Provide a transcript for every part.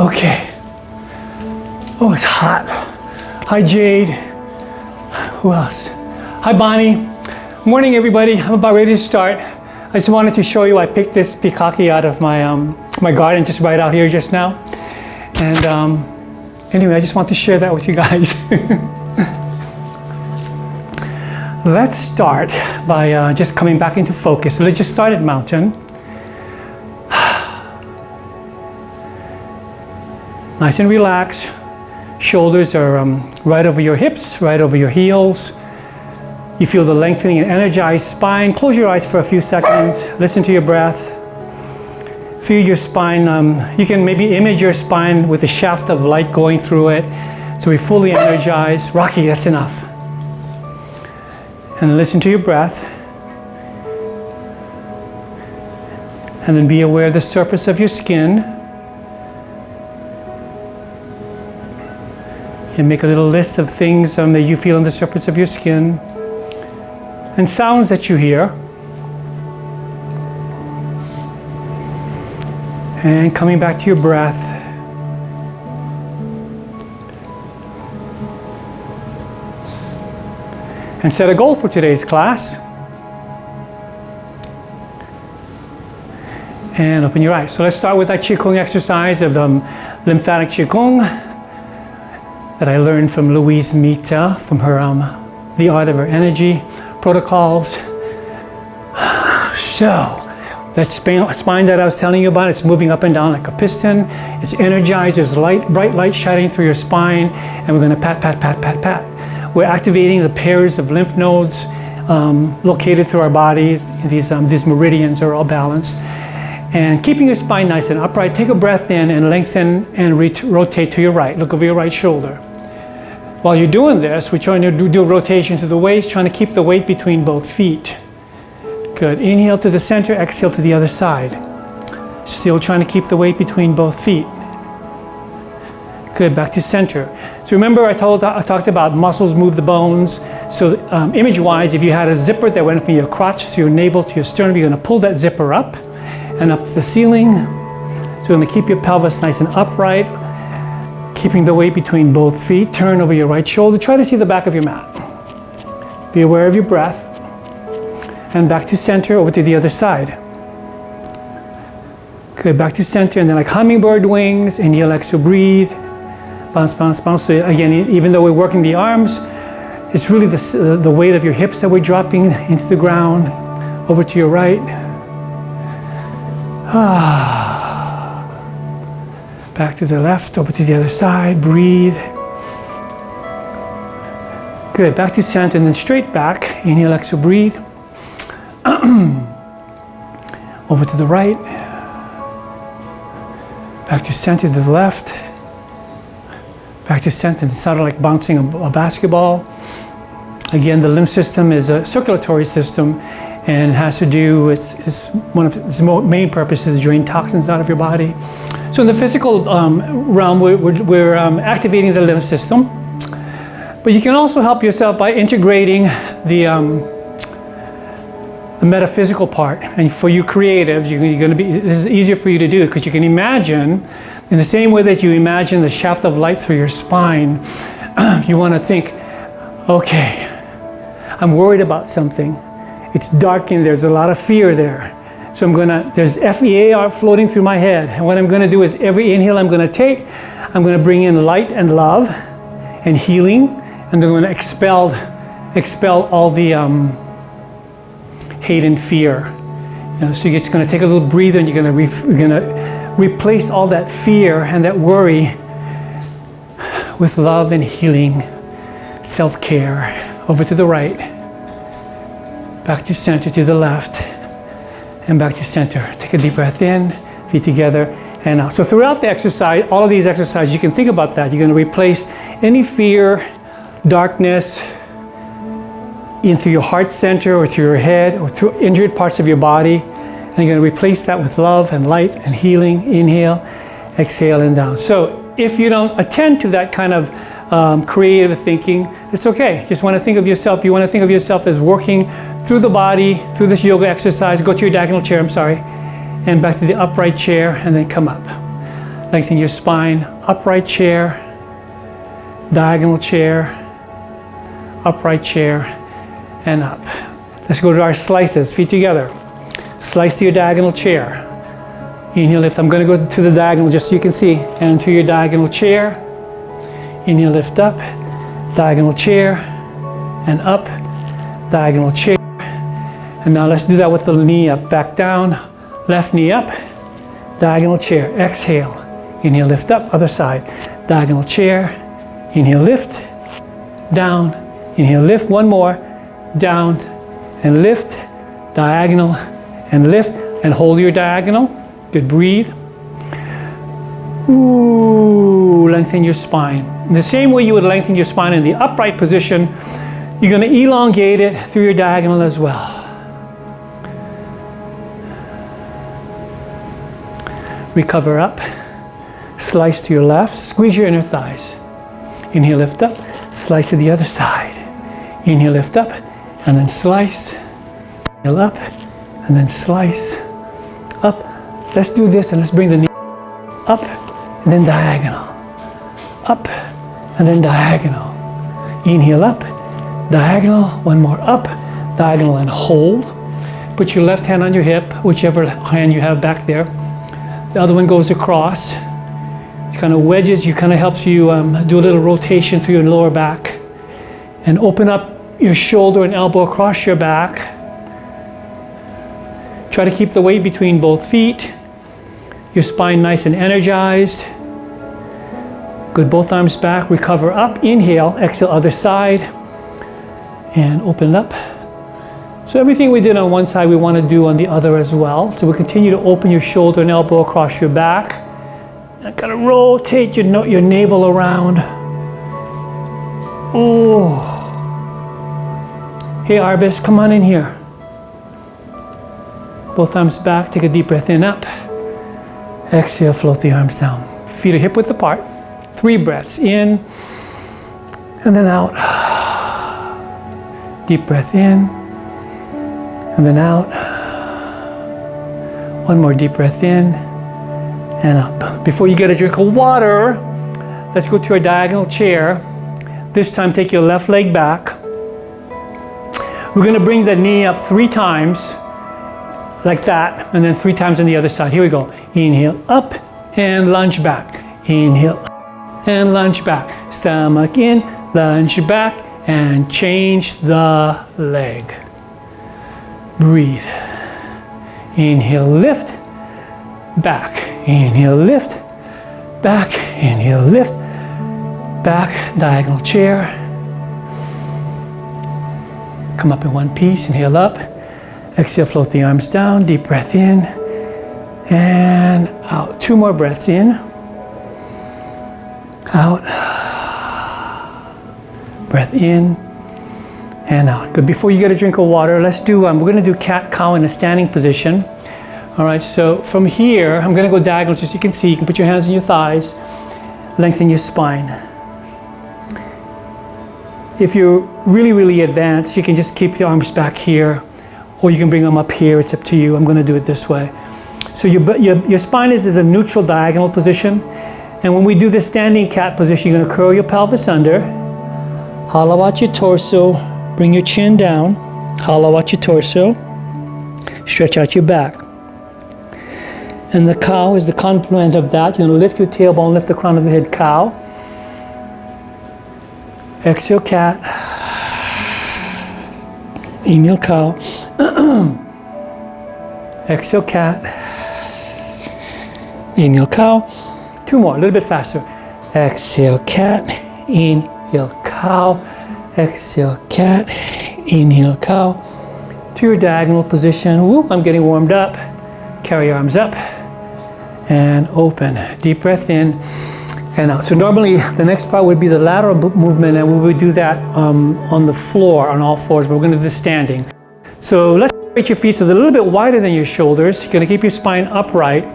Okay. Oh, it's hot. Hi, Jade. Who else? Hi, Bonnie. Morning, everybody. I'm about ready to start. I just wanted to show you I picked this pikaki out of my my garden just right out here just now. And anyway, I just want to share that with you guys. Let's start by just coming back into focus. So let's just start at mountain. Nice and relaxed. Shoulders are right over your hips, right over your heels. You feel the lengthening and energized spine. Close your eyes for a few seconds. Listen to your breath. Feel your spine. You can maybe image your spine with a shaft of light going through it. So we fully energize. Rocky, that's enough. And listen to your breath. And then be aware of the surface of your skin. And make a little list of things that you feel on the surface of your skin. And sounds that you hear. And coming back to your breath. And set a goal for today's class. And open your eyes. So let's start with that Qigong exercise of lymphatic Qigong that I learned from Louise Mita from her The Art of Her Energy protocols. So that spine that I was telling you about, it's moving up and down like a piston. It's energized. There's bright light shining through your spine, and we're going to pat, pat, pat, pat, pat. We're activating the pairs of lymph nodes located through our body. These meridians are all balanced. And keeping your spine nice and upright, take a breath in and lengthen and rotate to your right. Look over your right shoulder. While you're doing this, we're trying to do a rotation to the waist, trying to keep the weight between both feet. Good. Inhale to the center, exhale to the other side. Still trying to keep the weight between both feet. Good. Back to center. So remember I talked about muscles move the bones. So image-wise, if you had a zipper that went from your crotch to your navel to your sternum, you're going to pull that zipper up and up to the ceiling. So you're going to keep your pelvis nice and upright, keeping the weight between both feet. Turn over your right shoulder. Try to see the back of your mat. Be aware of your breath. And back to center, over to the other side. Good, back to center, and then like hummingbird wings. Inhale, exhale, breathe. Bounce, bounce, bounce. So again, even though we're working the arms, it's really the weight of your hips that we're dropping into the ground. Over to your right. Back to the left, over to the other side, breathe. Good, back to center and then straight back. Inhale, exhale, breathe. Over to the right. Back to center to the left. Back to center, it sounded like bouncing a basketball. Again, the lymph system is a circulatory system and it has to do with one of its main purposes, drain toxins out of your body. So in the physical realm, we're activating the lymph system, but you can also help yourself by integrating the metaphysical part. And for you creatives, this is easier for you to do because you can imagine, in the same way that you imagine the shaft of light through your spine, you want to think, okay, I'm worried about something. It's dark in there. There's a lot of fear there. So there's FEAR floating through my head. And what I'm going to do is every inhale I'm going to take, I'm going to bring in light and love and healing. And I'm going to expel all the hate and fear. So you're just going to take a little breather and you're going to replace all that fear and that worry with love and healing, self-care. Over to the right. Back to center, to the left. And back to center. Take a deep breath in, feet together, and out. So throughout the exercise, all of these exercises, you can think about that. You're going to replace any fear, darkness, in through your heart center or through your head or through injured parts of your body. And you're going to replace that with love and light and healing. Inhale, exhale, and down. So if you don't attend to that kind of creative thinking, it's okay. Just want to think of yourself. You want to think of yourself as working through the body, through this yoga exercise. Go to your diagonal chair, and back to the upright chair, and then come up. Lengthen your spine, upright chair, diagonal chair, upright chair, and up. Let's go to our slices, feet together. Slice to your diagonal chair. Inhale, lift. I'm going to go to the diagonal just so you can see. And to your diagonal chair. Inhale, lift up. Diagonal chair. And up. Diagonal chair. And now let's do that with the knee up. Back down. Left knee up. Diagonal chair. Exhale. Inhale, lift up. Other side. Diagonal chair. Inhale, lift. Down. Inhale, lift. One more. Down. And lift. Diagonal. And lift. And hold your diagonal. Good, breathe. Ooh, lengthen your spine. In the same way you would lengthen your spine in the upright position, you're going to elongate it through your diagonal as well. Recover up. Slice to your left. Squeeze your inner thighs. Inhale, lift up. Slice to the other side. Inhale, lift up. And then slice. Inhale up. And then slice. Up. Let's do this and let's bring the knee up and then diagonal. Up and then diagonal. Inhale up, diagonal, one more up, diagonal and hold. Put your left hand on your hip, whichever hand you have back there. The other one goes across. It kind of wedges, you kind of helps you do a little rotation through your lower back. And open up your shoulder and elbow across your back. Try to keep the weight between both feet. Your spine nice and energized. Good, both arms back, recover up, inhale, exhale, other side, and open up. So everything we did on one side, we want to do on the other as well. So we continue to open your shoulder and elbow across your back. And kind of rotate your navel around. Oh. Hey Arbis, come on in here. Both arms back, take a deep breath in, up. Exhale, float the arms down. Feet are hip width apart. 3 breaths in and then out. Deep breath in and then out. One more deep breath in and up. Before you get a drink of water, let's go to a diagonal chair. This time take your left leg back. We're going to bring the knee up 3 times. Like that, and then 3 times on the other side. Here we go. Inhale, up, and lunge back. Inhale, up, and lunge back. Stomach in, lunge back, and change the leg. Breathe. Inhale, lift, back. Inhale, lift, back. Inhale, lift, back. Diagonal chair. Come up in one piece. Inhale up. Exhale, float the arms down, deep breath in and out. 2 more breaths in, out, breath in and out. Good, before you get a drink of water, let's do, we're gonna do cat-cow in a standing position. All right, so from here, I'm gonna go diagonal just so you can see. You can put your hands on your thighs, lengthen your spine. If you're really, really advanced, you can just keep the arms back here, or you can bring them up here, it's up to you. I'm gonna do it this way. So your spine is in a neutral diagonal position. And when we do the standing cat position, you're gonna curl your pelvis under, hollow out your torso, bring your chin down, hollow out your torso, stretch out your back. And the cow is the complement of that. You're gonna lift your tailbone, lift the crown of the head, cow. Exhale, cat. Inhale, cow. Exhale, cat. Inhale, cow. 2 more, a little bit faster. Exhale, cat. Inhale, cow. Exhale, cat. Inhale, cow. To your diagonal position. Whoop, I'm getting warmed up. Carry your arms up and open. Deep breath in and out. So normally the next part would be the lateral movement, and we would do that on the floor, on all fours, but we're gonna do this standing. So let's separate your feet so they're a little bit wider than your shoulders. You're gonna keep your spine upright,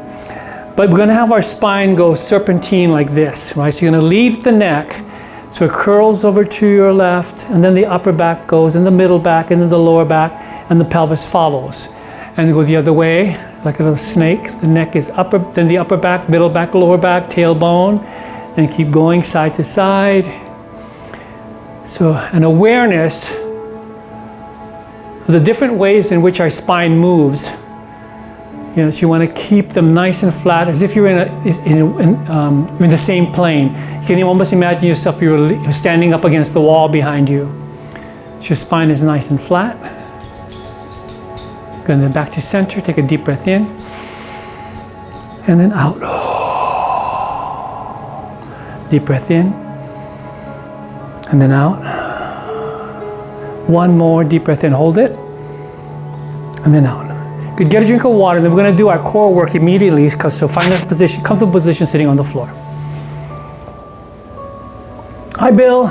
but we're gonna have our spine go serpentine like this, right? So you're gonna lead the neck, so it curls over to your left, and then the upper back goes, and the middle back, and then the lower back, and the pelvis follows. And go the other way. like a little snake. The neck is upper, then the upper back, middle back, lower back, tailbone, and keep going side to side. So an awareness of the different ways in which our spine moves. You know, so you want to keep them nice and flat, as if you're in the same plane. You can almost imagine yourself, you're standing up against the wall behind you. So your spine is nice and flat. And then back to center, take a deep breath in. And then out. Deep breath in. And then out. One more deep breath in, hold it. And then out. Good, get a drink of water, then we're going to do our core work immediately. So find a position, comfortable position sitting on the floor. Hi, Bill.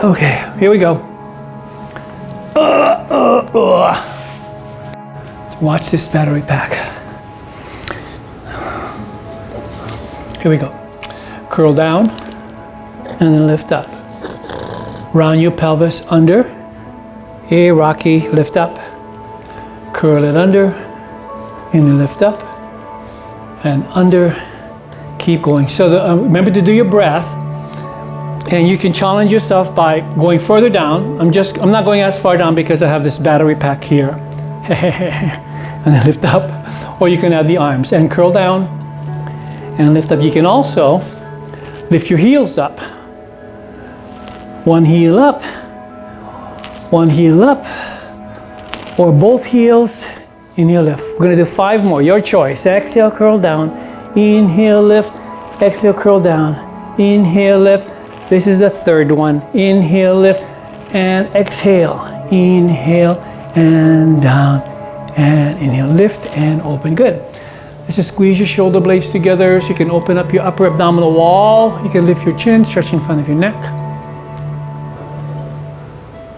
Okay, here we go. Watch this battery pack. Here we go. Curl down and then lift up. Round your pelvis under. Hey, Rocky, lift up. Curl it under and then lift up and under. Keep going. So remember to do your breath. And you can challenge yourself by going further down. I'm not going as far down because I have this battery pack here. And then lift up. Or you can add the arms and curl down and lift up. You can also lift your heels up. One heel up. One heel up. Or both heels. Inhale, lift. We're going to do 5 more. Your choice. Exhale, curl down. Inhale, lift. Exhale, curl down. Inhale, lift. This is the 3rd one. Inhale, lift, and exhale. Inhale, and down, and inhale, lift, and open. Good. Let's just squeeze your shoulder blades together so you can open up your upper abdominal wall. You can lift your chin, stretch in front of your neck.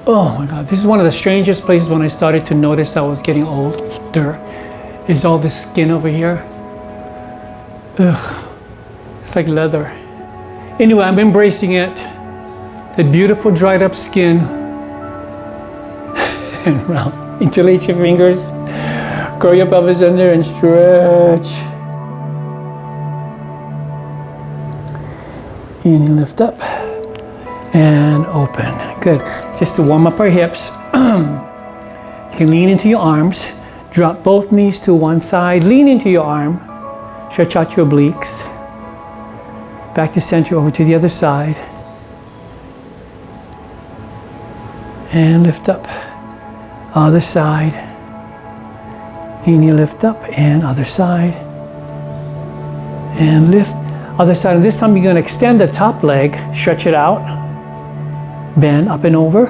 Oh my God, this is one of the strangest places when I started to notice I was getting older. Is all this skin over here. Ugh, it's like leather. Anyway, I'm embracing it. The beautiful dried up skin. And round. Interlace your fingers. Curl your pelvis under and stretch. Inhale, lift up. And open. Good. Just to warm up our hips. You can lean into your arms. Drop both knees to one side. Lean into your arm. Stretch out your obliques. Back to center, over to the other side. And lift up. Other side. Inhale, lift up, and other side. And lift. Other side. And this time you're going to extend the top leg. Stretch it out. Bend up and over.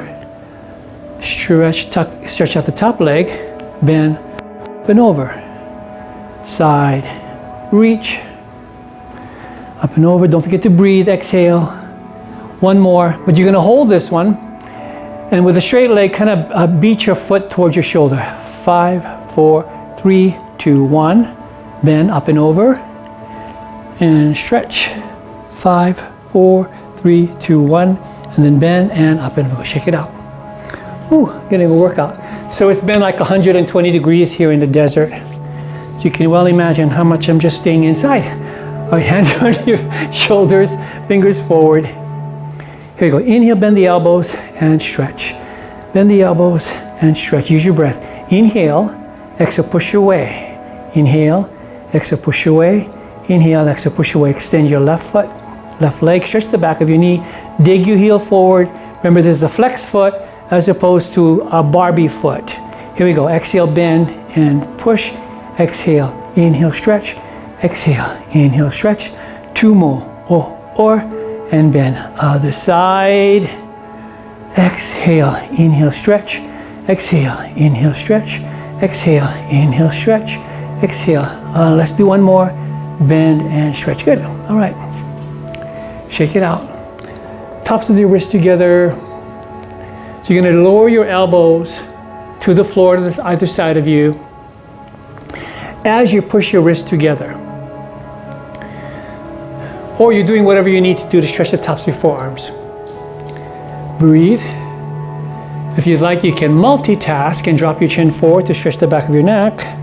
Stretch out the top leg. Bend up and over. Side. Reach. Up and over. Don't forget to breathe. Exhale. One more. But you're going to hold this one. And with a straight leg, kind of beat your foot towards your shoulder. 5, 4, 3, 2, 1. Bend up and over. And stretch. 5, 4, 3, 2, 1. And then bend and up and over. Shake it out. Ooh, getting a workout. So it's been like 120 degrees here in the desert. So you can well imagine how much I'm just staying inside. All right, hands on your shoulders, fingers forward. Here we go. Inhale, bend the elbows and stretch. Bend the elbows and stretch. Use your breath. Inhale, exhale, push away. Inhale, exhale, push away. Inhale, exhale, push away. Extend your left foot, left leg, stretch the back of your knee. Dig your heel forward. Remember, this is a flex foot as opposed to a Barbie foot. Here we go. Exhale, bend and push. Exhale, inhale, stretch. Exhale, inhale, stretch. 2 more. Or, and bend. Other side. Exhale, inhale, stretch. Exhale, inhale, stretch. Exhale, inhale, stretch. Exhale. Let's do one more. Bend and stretch. Good. All right. Shake it out. tops of your wrists together. So you're going to lower your elbows to the floor to either side of you as you push your wrists together. Or you're doing whatever you need to do to stretch the tops of your forearms. Breathe. If you'd like, you can multitask and drop your chin forward to stretch the back of your neck.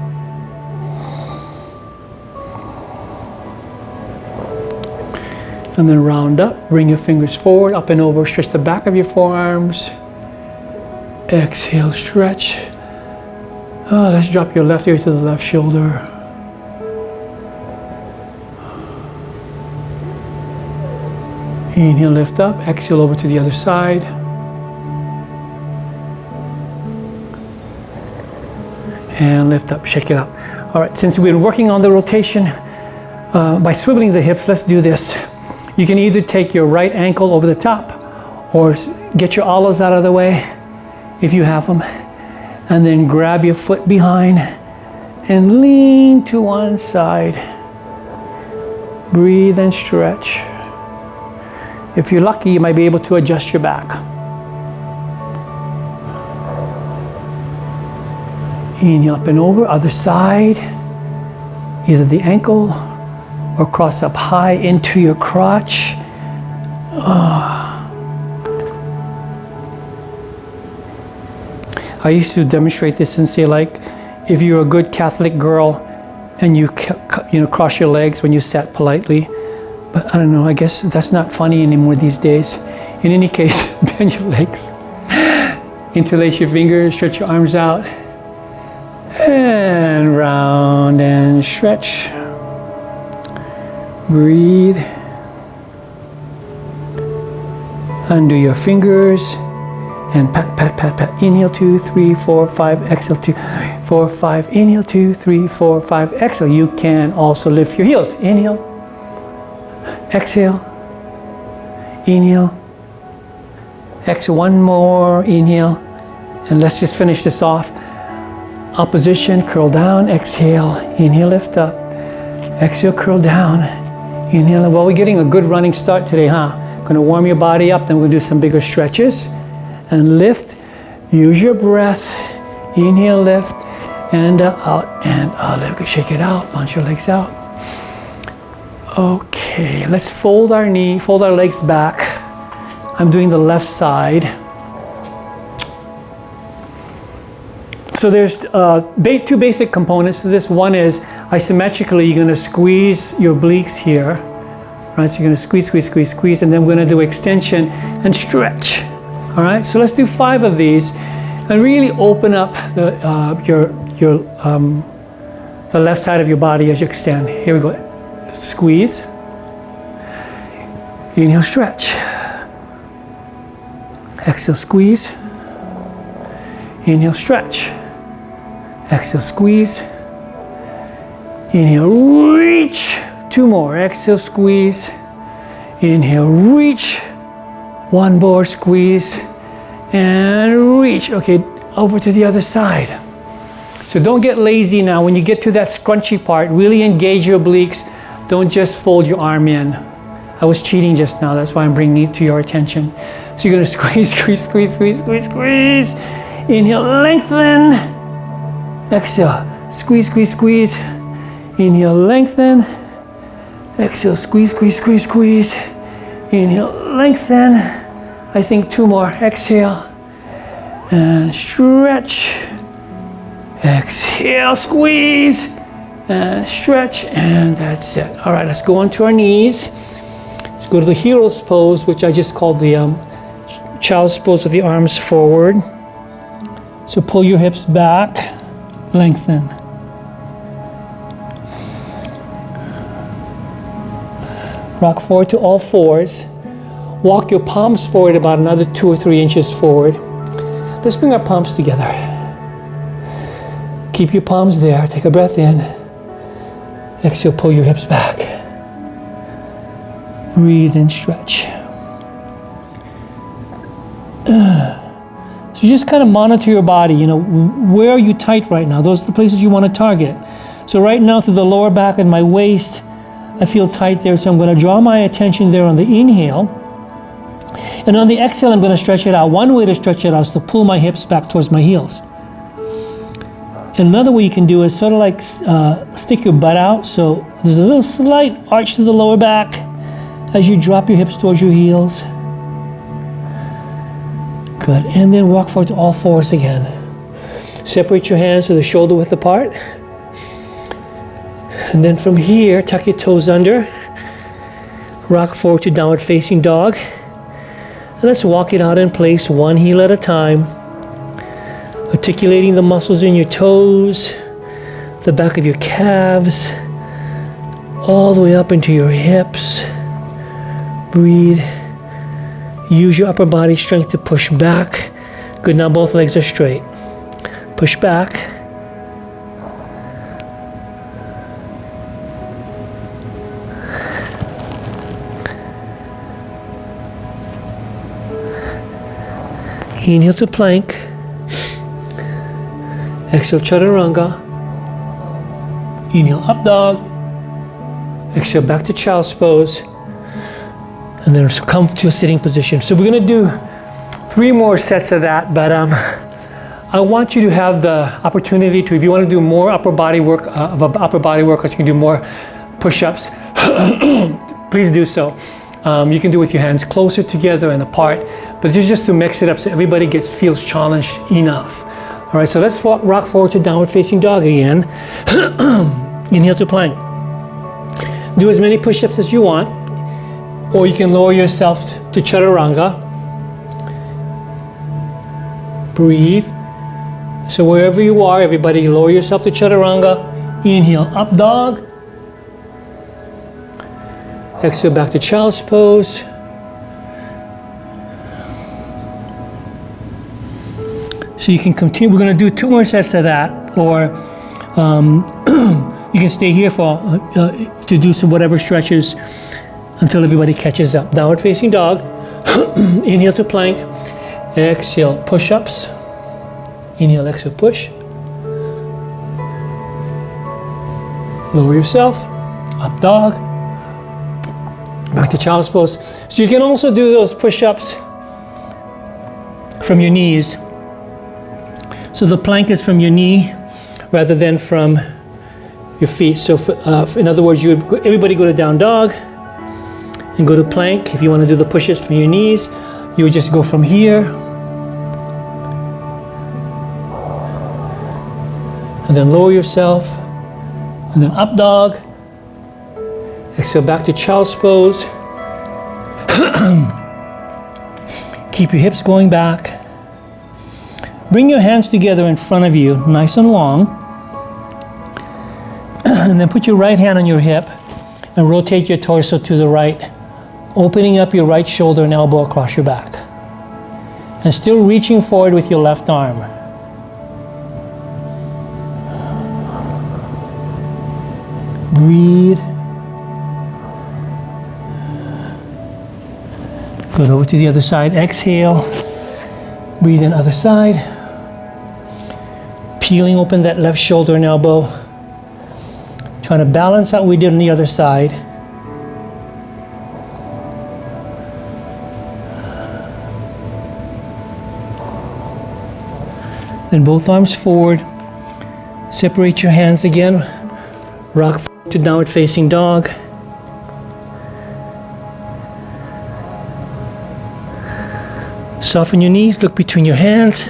And then round up, bring your fingers forward, up and over, stretch the back of your forearms. Exhale, stretch. Let's drop your left ear to the left shoulder. Inhale, lift up, exhale over to the other side. And lift up, shake it out. All right, since we've been working on the rotation by swiveling the hips, let's do this. You can either take your right ankle over the top or get your olives out of the way if you have them, and then grab your foot behind and lean to one side. Breathe and stretch. If you're lucky, you might be able to adjust your back. Inhale up and over, other side. Either the ankle or cross up high into your crotch. I used to demonstrate this and say, like, if you're a good Catholic girl and you cross your legs when you sat politely, but I don't know, I guess that's not funny anymore these days. In any case, bend your legs, interlace your fingers, stretch your arms out, and round and stretch. Breathe. Undo your fingers and pat, pat, pat, pat. Inhale, 2, 3, 4, 5. Exhale, 2, 4, 5. Inhale, 2, 3, 4, 5. Exhale. You can also lift your heels. Inhale. Exhale. Inhale. Exhale. One more. Inhale. And let's just finish this off. Opposition, curl down. Exhale. Inhale, lift up. Exhale, curl down. Inhale. Well, we're getting a good running start today, huh? Going to warm your body up, then we're going to do some bigger stretches. And lift. Use your breath. Inhale, lift. And out and out. Shake it out. Punch your legs out. Okay, let's fold our legs back. I'm doing the left side. So there's two basic components to this. One is isometrically, you're going to squeeze your obliques here. Right, so you're going to squeeze, squeeze, squeeze, squeeze, and then we're going to do extension and stretch. All right, so let's do 5 of these and really open up the left side of your body as you extend. Here we go. Squeeze. Inhale, stretch. Exhale, squeeze. Inhale, stretch. Exhale, squeeze. Inhale, reach. 2 more. Exhale, squeeze. Inhale, reach. 1 more, squeeze. And reach. Okay, over to the other side. So don't get lazy now. When you get to that scrunchy part, really engage your obliques. Don't just fold your arm in. I was cheating just now. That's why I'm bringing it to your attention. So you're going to squeeze, squeeze, squeeze, squeeze, squeeze, squeeze. Inhale, lengthen. Exhale, squeeze, squeeze, squeeze. Inhale, lengthen. Exhale, squeeze, squeeze, squeeze, squeeze. Inhale, lengthen. I think 2 more. Exhale. And stretch. Exhale, squeeze. And stretch. And that's it. All right, let's go onto our knees. Let's go to the hero's pose, which I just called the child's pose with the arms forward. So pull your hips back, lengthen. Rock forward to all 4s. Walk your palms forward about another 2 or 3 inches forward. Let's bring our palms together. Keep your palms there. Take a breath in. Exhale, pull your hips back. Breathe and stretch. So just kind of monitor your body. You know, where are you tight right now? Those are the places you want to target. So right now through the lower back and my waist, I feel tight there. So I'm going to draw my attention there on the inhale. And on the exhale, I'm going to stretch it out. One way to stretch it out is to pull my hips back towards my heels. And another way you can do is sort of like stick your butt out. So there's a little slight arch to the lower back as you drop your hips towards your heels. Good. And then walk forward to all fours again. Separate your hands so they're shoulder width apart. And then from here, tuck your toes under. Rock forward to downward facing dog. And let's walk it out in place, one heel at a time. Articulating the muscles in your toes, the back of your calves, all the way up into your hips. Breathe. Use your upper body strength to push back. Good, now both legs are straight. Push back. Inhale to plank. Exhale, chaturanga. Inhale, up dog. Exhale, back to child's pose. And then come to a sitting position. So we're going to do 3 more sets of that, but I want you to have the opportunity to, if you want to do more upper body work, or you can do more push-ups, please do so. You can do it with your hands closer together and apart, but just to mix it up so everybody feels challenged enough. All right, so let's rock forward to downward facing dog again. Inhale to plank. Do as many push-ups as you want, or you can lower yourself to chaturanga. Breathe. So wherever you are, everybody lower yourself to chaturanga. Inhale, up dog. Exhale, back to child's pose. So you can continue. We're going to do 2 more sets of that, or you can stay here for to do some whatever stretches until everybody catches up. Downward facing dog. Inhale to plank. Exhale, push-ups. Inhale, exhale, push. Lower yourself. Up dog. Back to child's pose. So you can also do those push-ups from your knees. So the plank is from your knee rather than from your feet. So in other words, everybody go to down dog and go to plank. If you want to do the push-ups from your knees, you would just go from here. And then lower yourself. And then up dog. Exhale, back to child's pose. Keep your hips going back. Bring your hands together in front of you, nice and long. And then put your right hand on your hip and rotate your torso to the right, opening up your right shoulder and elbow across your back. And still reaching forward with your left arm. Breathe. Good, over to the other side. Exhale. Breathe in, other side. Peeling open that left shoulder and elbow. Trying to balance out what we did on the other side. Then both arms forward. Separate your hands again. Rock to downward facing dog. Soften your knees, look between your hands.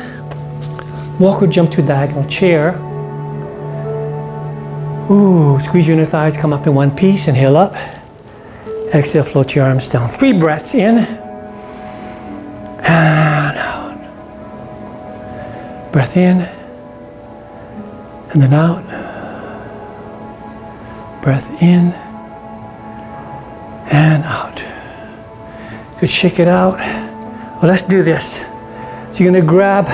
Walk or jump to a diagonal chair. Ooh, squeeze your inner thighs, come up in one piece, inhale up. Exhale, float your arms down. 3 breaths in. And out. Breath in. And then out. Breath in. And out. Good, shake it out. Well, let's do this. So you're gonna grab,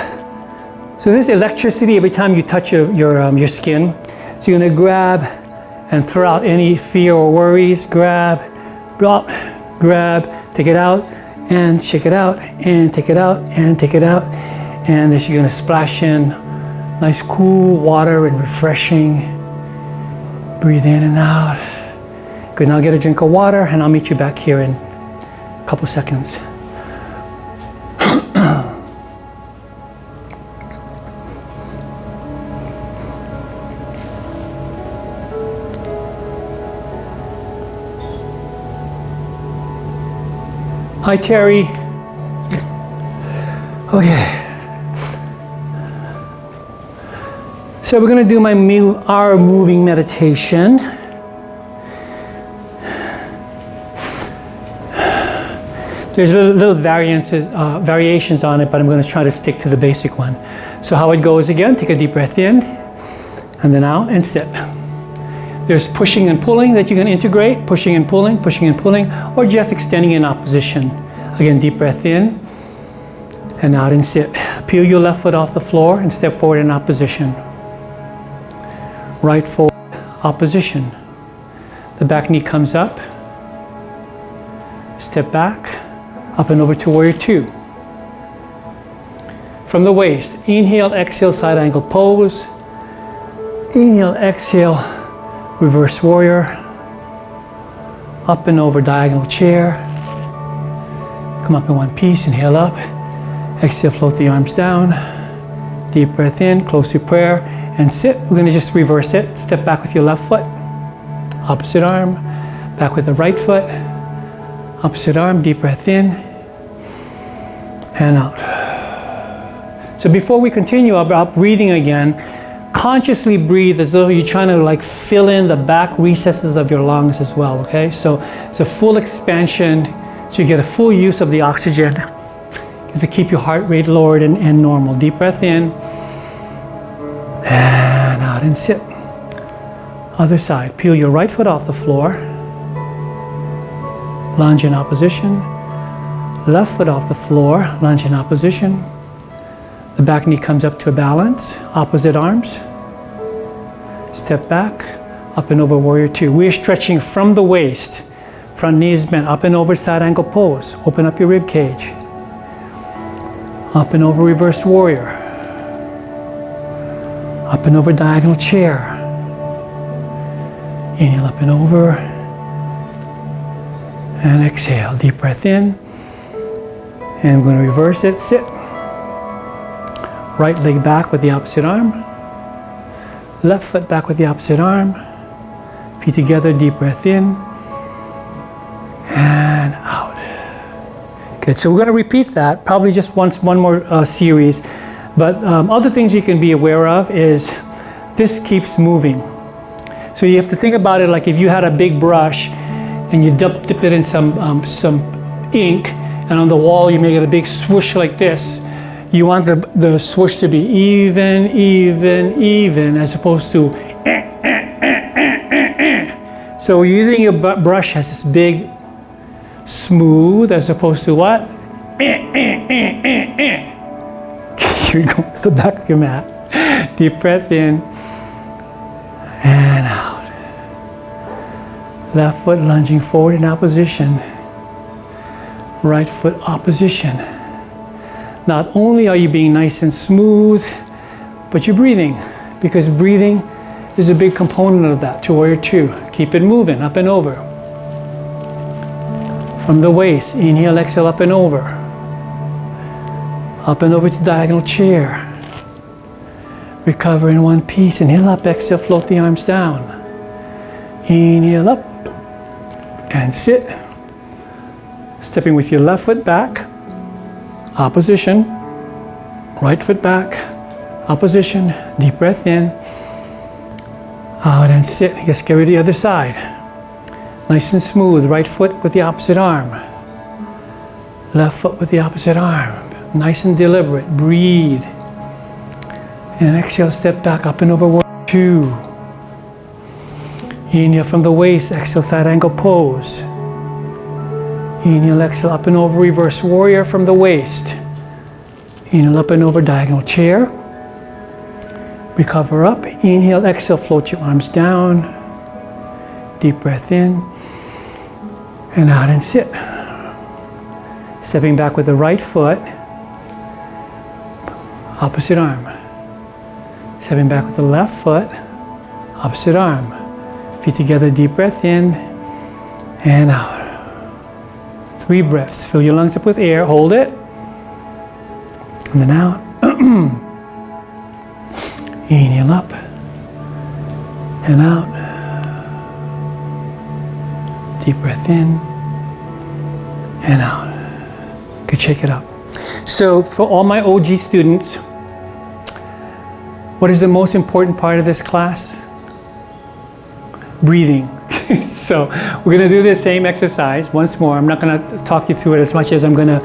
so there's electricity every time you touch your skin. So you're gonna grab and throw out any fear or worries. Grab, drop, grab, take it out, and shake it out, and take it out, and take it out. And then you're gonna splash in nice cool water and refreshing. Breathe in and out. Good, now get a drink of water and I'll meet you back here in a couple seconds. Hi, Terry. Okay. So we're going to do our moving meditation. There's little variations on it, but I'm going to try to stick to the basic one. So how it goes again, take a deep breath in, and then out, and sit. There's pushing and pulling that you can integrate, pushing and pulling, or just extending in opposition. Again, deep breath in, and out and sit. Peel your left foot off the floor and step forward in opposition. Right forward, opposition. The back knee comes up. Step back, up and over to warrior two. From the waist, inhale, exhale, side angle pose. Inhale, exhale, reverse warrior. Up and over diagonal chair. Come up in one piece, inhale up. Exhale, float the arms down. Deep breath in, close your prayer, and sit. We're going to just reverse it. Step back with your left foot. Opposite arm. Back with the right foot. Opposite arm, deep breath in. And out. So before we continue about breathing again, consciously breathe as though you're trying to like fill in the back recesses of your lungs as well, okay? So it's a full expansion, so you get a full use of the oxygen to keep your heart rate lowered and normal. Deep breath in, and out and sit. Other side, peel your right foot off the floor, lunge in opposition, left foot off the floor, lunge in opposition. The back knee comes up to a balance, opposite arms. Step back, up and over warrior two. We're stretching from the waist, front knee is bent, up and over side angle pose. Open up your rib cage. Up and over reverse warrior. Up and over diagonal chair. Inhale up and over. And exhale, deep breath in. And we're going to reverse it, sit. Right leg back with the opposite arm. Left foot back with the opposite arm. Feet together, deep breath in. And out. Good, so we're going to repeat that, probably just one more series. But other things you can be aware of is this keeps moving. So you have to think about it like if you had a big brush and you dip it in some ink, and on the wall you make it a big swoosh like this. You want the swoosh to be even, as opposed to So using your brush as this big, smooth, as opposed to what? You go to the back of your mat. Deep breath in and out. Left foot lunging forward in opposition. Right foot opposition. Not only are you being nice and smooth, but you're breathing, because breathing is a big component of that, to warrior two. Keep it moving, up and over. From the waist, inhale, exhale, up and over. Up and over to diagonal chair. Recover in one piece, inhale up, exhale, float the arms down. Inhale up, and sit. Stepping with your left foot back. Opposition, right foot back, opposition, deep breath in, out and sit. Just get rid of the other side. Nice and smooth, right foot with the opposite arm, left foot with the opposite arm. Nice and deliberate, breathe. And exhale, step back, up and over warrior two. Inhale from the waist, exhale, side angle pose. Inhale, exhale, up and over reverse warrior from the waist. Inhale, up and over diagonal chair. Recover up. Inhale, exhale, float your arms down. Deep breath in. And out and sit. Stepping back with the right foot. Opposite arm. Stepping back with the left foot. Opposite arm. Feet together, deep breath in. And out. 3 breaths. Fill your lungs up with air. Hold it. And then out. Inhale up. And out. Deep breath in. And out. could shake it up. So for all my OG students, what is the most important part of this class? Breathing. So we're going to do the same exercise once more. I'm not going to talk you through it as much as I'm going to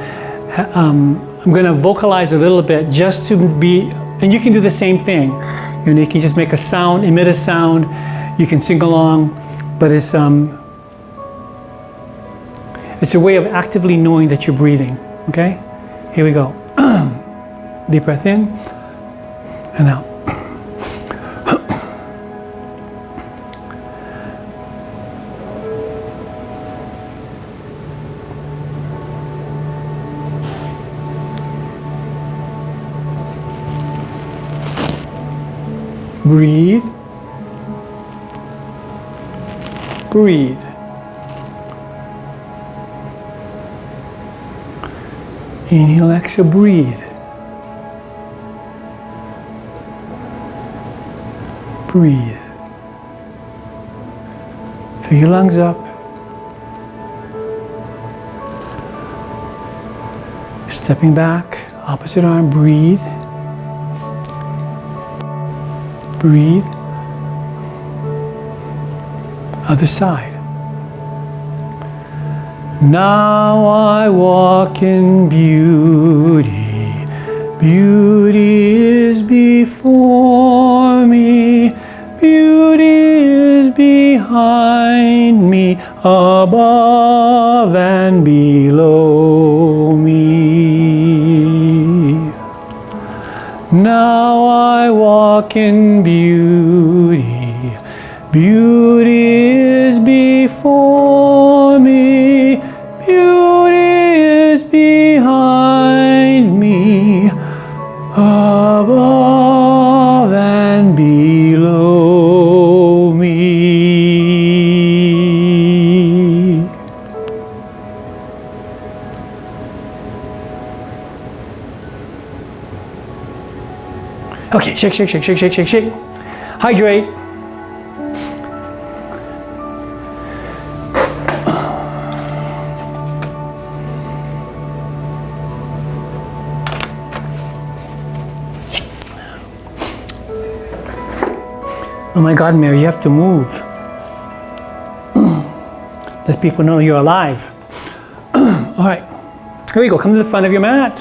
vocalize a little bit just to be, and you can do the same thing. You know, you can just make a sound, emit a sound. You can sing along, but it's a way of actively knowing that you're breathing. Okay, here we go. Deep breath in and out. Breathe, breathe. Inhale, exhale, breathe. Breathe. Fill your lungs up. Stepping back, opposite arm, breathe. Breathe. Other side. Now I walk in beauty. Beauty is before me. Beauty is behind me, above and below me. Now I walk in beauty. Beauty is before me. Beauty is behind me, above and below me. Okay, shake, shake, shake, shake, shake, shake, shake. Hydrate. Oh my God, Mary, you have to move. Let people know you're alive. All right, here we go. Come to the front of your mat.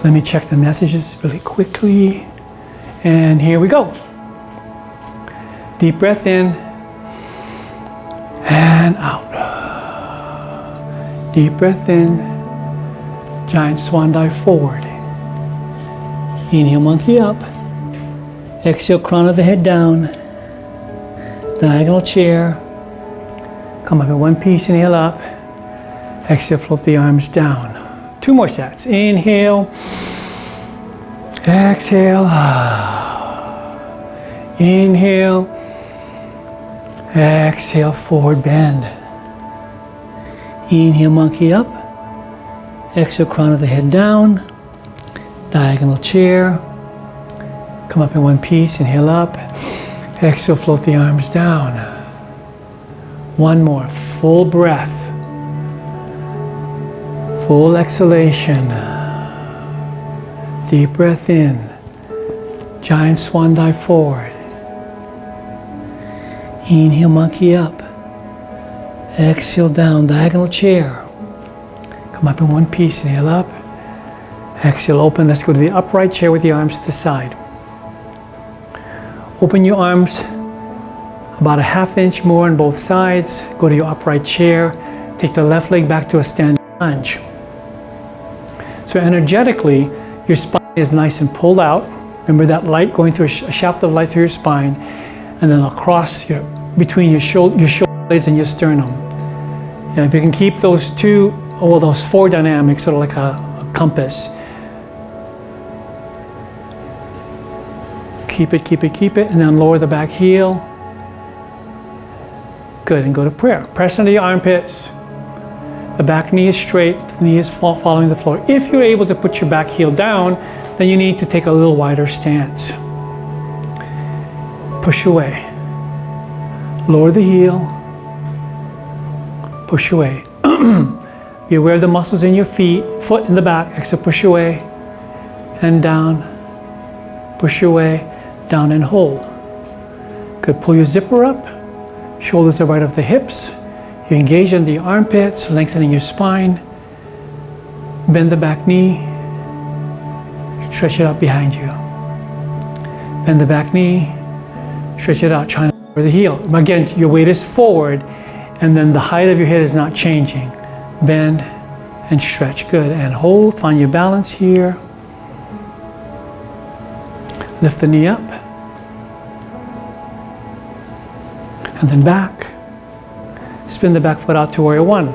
Let me check the messages really quickly. And here we go. Deep breath in and out. Deep breath in. Giant swan dive forward. Inhale, monkey up. Exhale, crown of the head down. Diagonal chair. Come up in one piece, inhale up. Exhale, float the arms down. 2 more sets. Inhale. Exhale. Inhale. Exhale, forward bend. Inhale, monkey up. Exhale, crown of the head down. Diagonal chair. Come up in one piece, inhale up. Exhale, float the arms down. 1 more, full breath. Full exhalation. Deep breath in. Giant swan dive forward. Inhale, monkey up. Exhale, down, diagonal chair. Come up in one piece, inhale up. Exhale, open. Let's go to the upright chair with the arms to the side. Open your arms about a ½ inch more on both sides. Go to your upright chair. Take the left leg back to a standing lunge. So energetically, your spine is nice and pulled out. Remember that light going through a shaft of light through your spine, and then across between your shoulder blades and your sternum. And if you can keep those those 4 dynamics, sort of like a compass. Keep it, keep it, keep it, and then lower the back heel. Good, and go to prayer. Press into your armpits. The back knee is straight, the knee is following the floor. If you're able to put your back heel down, then you need to take a little wider stance. Push away. Lower the heel. Push away. Be aware of the muscles in your feet, foot in the back. Exhale, push away and down. Push away, down and hold. Good. Pull your zipper up. Shoulders are right off the hips. You engage in the armpits, lengthening your spine. Bend the back knee. Stretch it out behind you. Bend the back knee. Stretch it out, trying to lower the heel. Again, your weight is forward, and then the height of your head is not changing. Bend and stretch. Good. And hold. Find your balance here. Lift the knee up. And then back. Spin the back foot out to warrior one.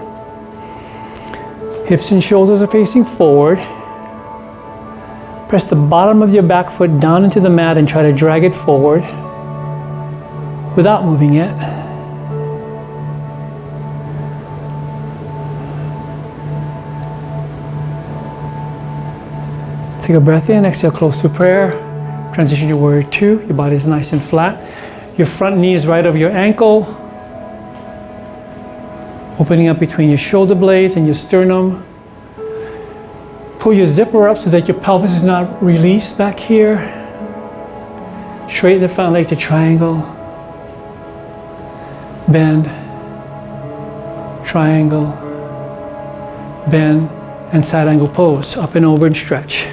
Hips and shoulders are facing forward. Press the bottom of your back foot down into the mat and try to drag it forward without moving it. Take a breath in, exhale, close to prayer. Transition to warrior two. Your body is nice and flat. Your front knee is right over your ankle. Opening up between your shoulder blades and your sternum. Pull your zipper up so that your pelvis is not released back here. Straighten the front leg to triangle. Bend. Triangle. Bend. And side angle pose. Up and over and stretch.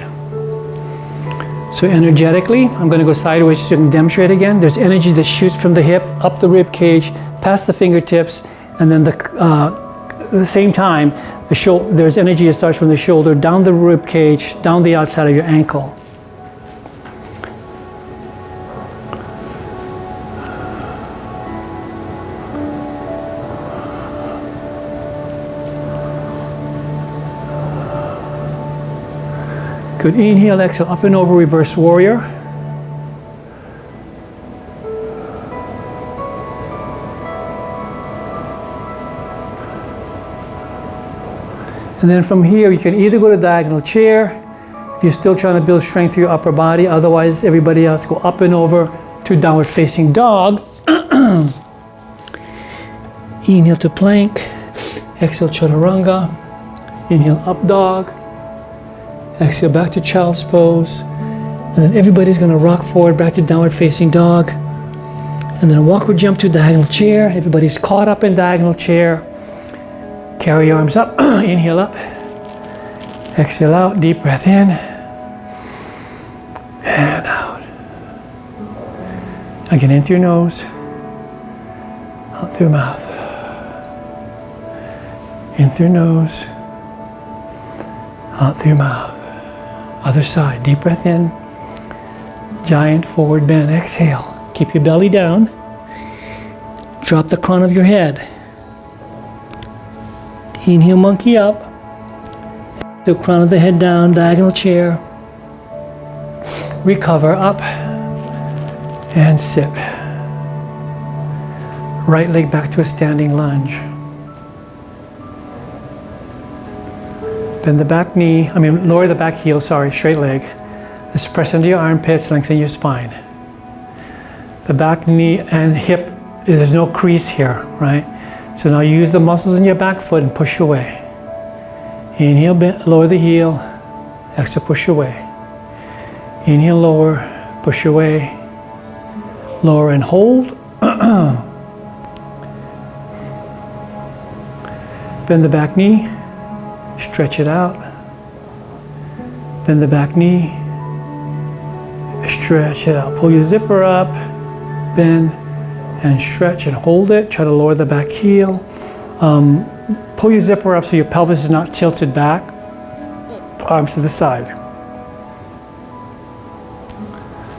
So energetically, I'm going to go sideways so you can demonstrate again. There's energy that shoots from the hip, up the rib cage, past the fingertips, and then at the same time, there's energy that starts from the shoulder, down the rib cage, down the outside of your ankle. Good. Inhale, exhale, up and over, reverse warrior. And then from here, you can either go to diagonal chair, if you're still trying to build strength through your upper body. Otherwise, everybody else go up and over to downward facing dog. Inhale to plank. Exhale, chaturanga. Inhale, up dog. Exhale, back to child's pose. And then everybody's going to rock forward back to downward facing dog. And then a walk or jump to diagonal chair. Everybody's caught up in diagonal chair. Carry your arms up. Inhale up. Exhale out. Deep breath in. And out. Again, in through your nose. Out through your mouth. In through your nose. Out through your mouth. Other side. Deep breath in. Giant forward bend. Exhale. Keep your belly down. Drop the crown of your head. Inhale, monkey up. The crown of the head down, diagonal chair. Recover up and sip. Right leg back to a standing lunge. Bend the back knee, lower the back heel, straight leg. Let's press into your armpits, lengthen your spine. The back knee and hip, there's no crease here, right? So now use the muscles in your back foot and push away. Inhale, bend, lower the heel. Exhale, push away. Inhale, lower, push away. Lower and hold. Bend the back knee. Stretch it out. Bend the back knee. Stretch it out. Pull your zipper up. Bend and stretch and hold it. Try to lower the back heel. Pull your zipper up so your pelvis is not tilted back. Arms to the side.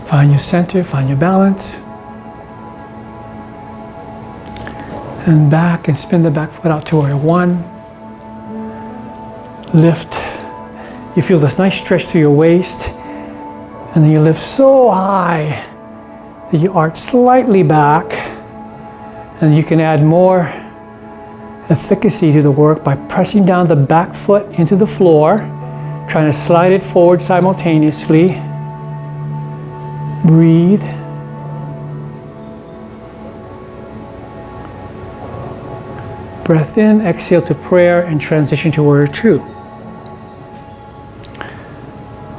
Find your center, find your balance. And back, and spin the back foot out to warrior one. Lift. You feel this nice stretch through your waist. And then you lift so high that you arch slightly back. And you can add more efficacy to the work by pressing down the back foot into the floor, trying to slide it forward simultaneously. Breathe. breath in, exhale to prayer, and transition to warrior two.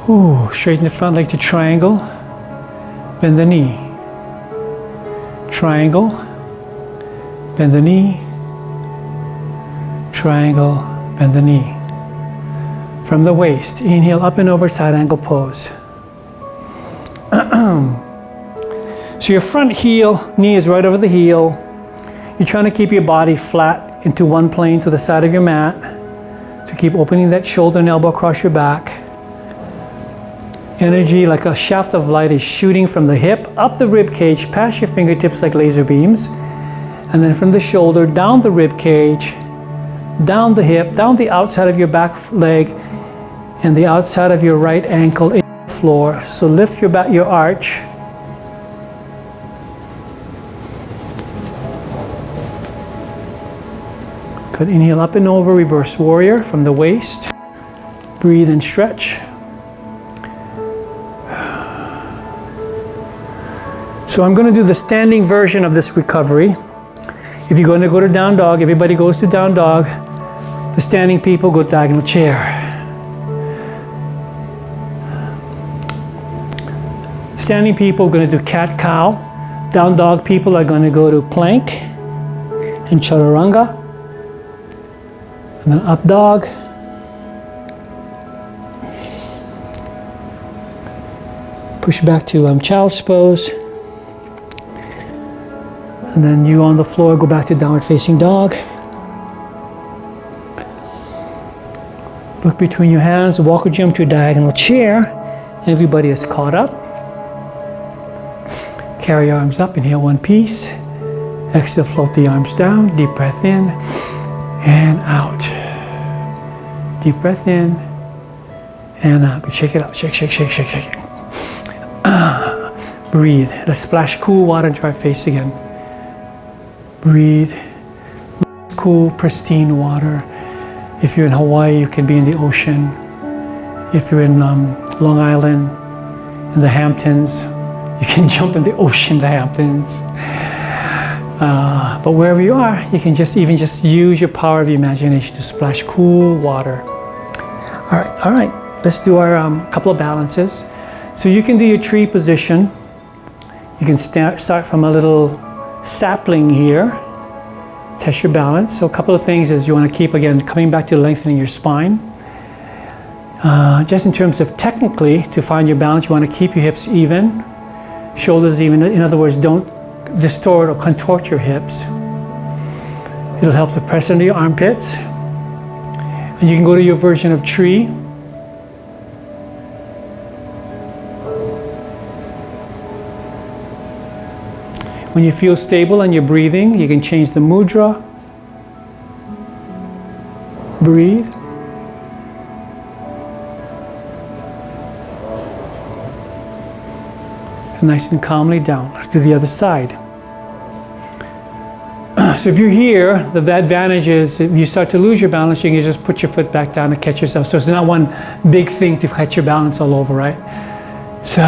Ooh, straighten the front leg to triangle. Bend the knee. Triangle. Bend the knee. Triangle. Bend the knee. From the waist, inhale up and over, side angle pose. So your front knee is right over the heel. You're trying to keep your body flat into one plane to the side of your mat. So keep opening that shoulder and elbow across your back. Energy like a shaft of light is shooting from the hip, up the rib cage, past your fingertips like laser beams. And then from the shoulder, down the rib cage, down the hip, down the outside of your back leg, and the outside of your right ankle in the floor. So lift your arch. Good, inhale up and over, reverse warrior from the waist. Breathe and stretch. So I'm going to do the standing version of this recovery. If you're going to go to down dog, everybody goes to down dog. The standing people go to diagonal chair. Standing people are going to do cat-cow. Down dog people are going to go to plank and chaturanga. And then up dog. Push back to child's pose. And then you on the floor, go back to downward facing dog. Look between your hands, walk or jump to a diagonal chair. Everybody is caught up. Carry your arms up, inhale one piece. Exhale, float the arms down. Deep breath in and out. Deep breath in and out. Shake it out, shake, shake, shake, shake, shake. Breathe. Let's splash cool water into our face again. Breathe. Cool, pristine water. If you're in Hawaii, you can be in the ocean. If you're in Long Island, in the Hamptons, you can jump in the ocean, the Hamptons. But wherever you are, you can just use your power of your imagination to splash cool water. All right. Let's do our couple of balances. So you can do your tree position. You can start from a little sapling here. Test your balance. So a couple of things is you want to keep, again, coming back to lengthening your spine. Just in terms of technically, to find your balance, you want to keep your hips even, shoulders even. In other words, don't distort or contort your hips. It'll help to press under your armpits. And you can go to your version of tree. When you feel stable and you're breathing, you can change the mudra. Breathe. And nice and calmly down. Let's do the other side. So if you're here, the advantage is if you start to lose your balance, you can just put your foot back down and catch yourself. So it's not one big thing to catch your balance all over, right? So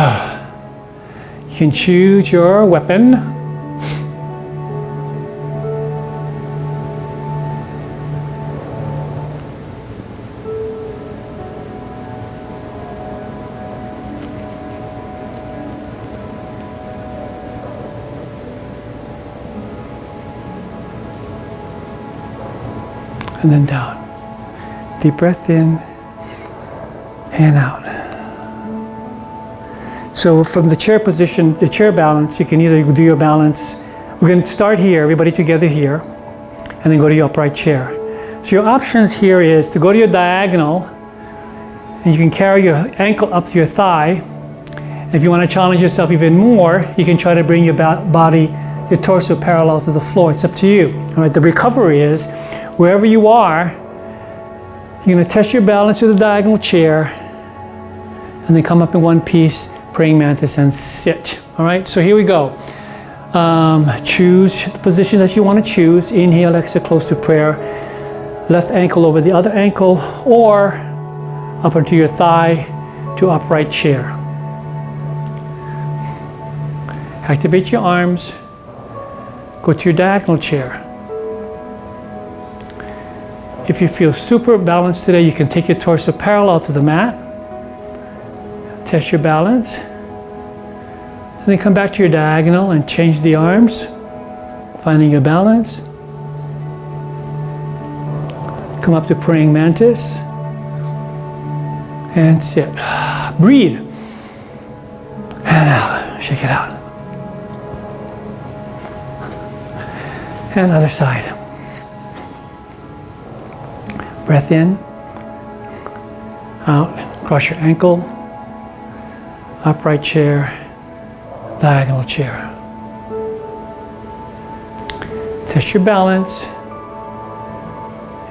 you can choose your weapon. And then down. Deep breath in and out. So from the chair position, the chair balance, you can either do your balance. We're going to start here, everybody together here, and then go to your upright chair. So your options here is to go to your diagonal, and you can carry your ankle up to your thigh. And if you want to challenge yourself even more, you can try to bring your body, your torso parallel to the floor. It's up to you. All right, the recovery is wherever you are, you're going to test your balance with the diagonal chair and then come up in one piece, praying mantis, and sit. All right, so here we go. Choose the position that you want to choose. Inhale, exhale, close to prayer. Left ankle over the other ankle or up onto your thigh to upright chair. Activate your arms. Go to your diagonal chair. If you feel super balanced today, you can take your torso parallel to the mat. Test your balance. And then come back to your diagonal and change the arms, finding your balance. Come up to praying mantis. And sit. Breathe. And out. Shake it out. And other side. Breath in. Out. Cross your ankle. Upright chair. Diagonal chair. Test your balance.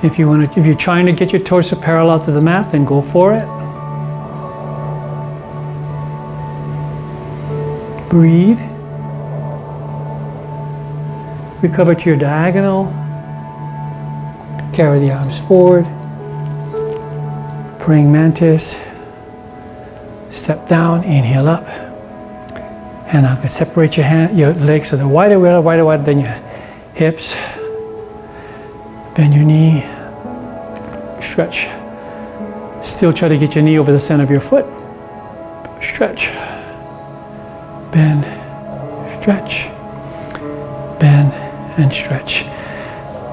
If you're trying to get your torso parallel to the mat, then go for it. Breathe. Recover to your diagonal. Carry the arms forward. Praying mantis. Step down, inhale up. And now separate your legs so they're wider than your hips. Bend your knee. Stretch. Still try to get your knee over the center of your foot. Stretch. Bend. Stretch. Bend and stretch.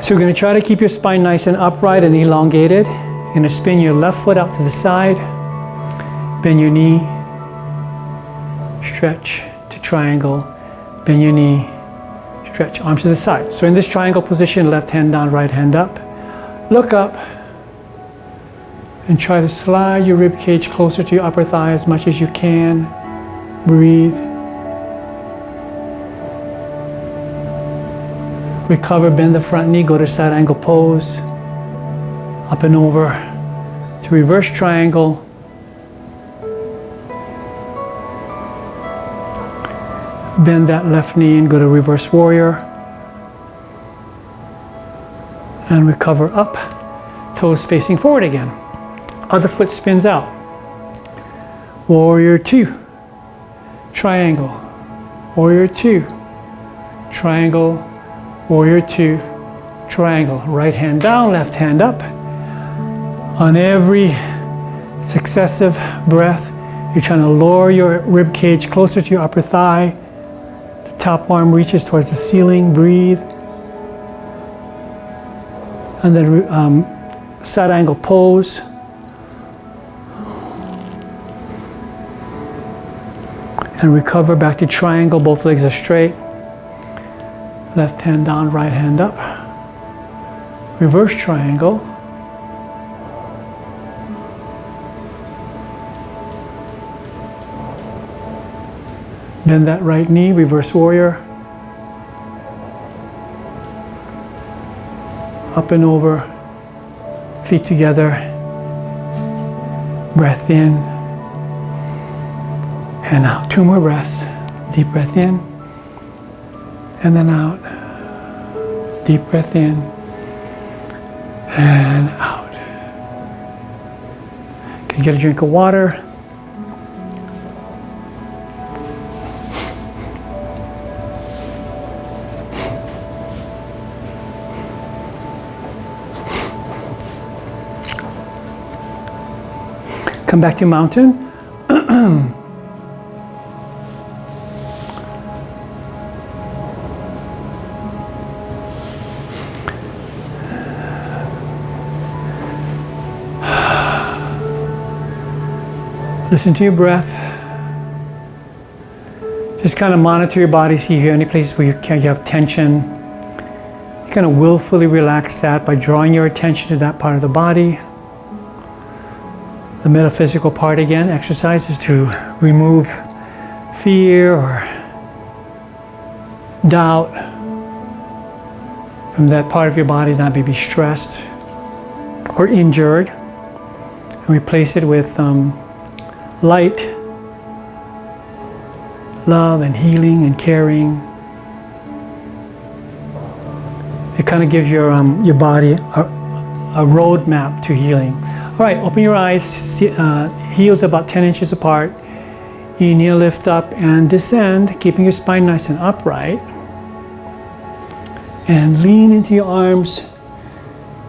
So we're going to try to keep your spine nice and upright and elongated. You're going to spin your left foot out to the side. Bend your knee. Stretch to triangle. Bend your knee. Stretch. Arms to the side. So in this triangle position, left hand down, right hand up. Look up. And try to slide your rib cage closer to your upper thigh as much as you can. Breathe. Recover, bend the front knee, go to side angle pose. Up and over to reverse triangle. Bend that left knee and go to reverse warrior. And recover up, toes facing forward again. Other foot spins out. Warrior two, triangle. Warrior two, triangle. Warrior two, triangle. Right hand down, left hand up. On every successive breath, you're trying to lower your rib cage closer to your upper thigh. The top arm reaches towards the ceiling. Breathe. And then side angle pose. And recover back to triangle. Both legs are straight. Left hand down, right hand up. Reverse triangle. Bend that right knee, reverse warrior. Up and over, feet together. Breath in and out. 2 more breaths. Deep breath in. And then out. Deep breath in. And out. Can you get a drink of water? Come back to mountain. Listen to your breath. Just kind of monitor your body, see if you have any places where you have tension. You kind of willfully relax that by drawing your attention to that part of the body. The metaphysical part again, exercise is to remove fear or doubt from that part of your body that may be stressed or injured, and replace it with light, love and healing and caring. It kind of gives your body a roadmap to healing. All right, open your eyes, heels about 10 inches apart. Inhale, lift up and descend, keeping your spine nice and upright. And lean into your arms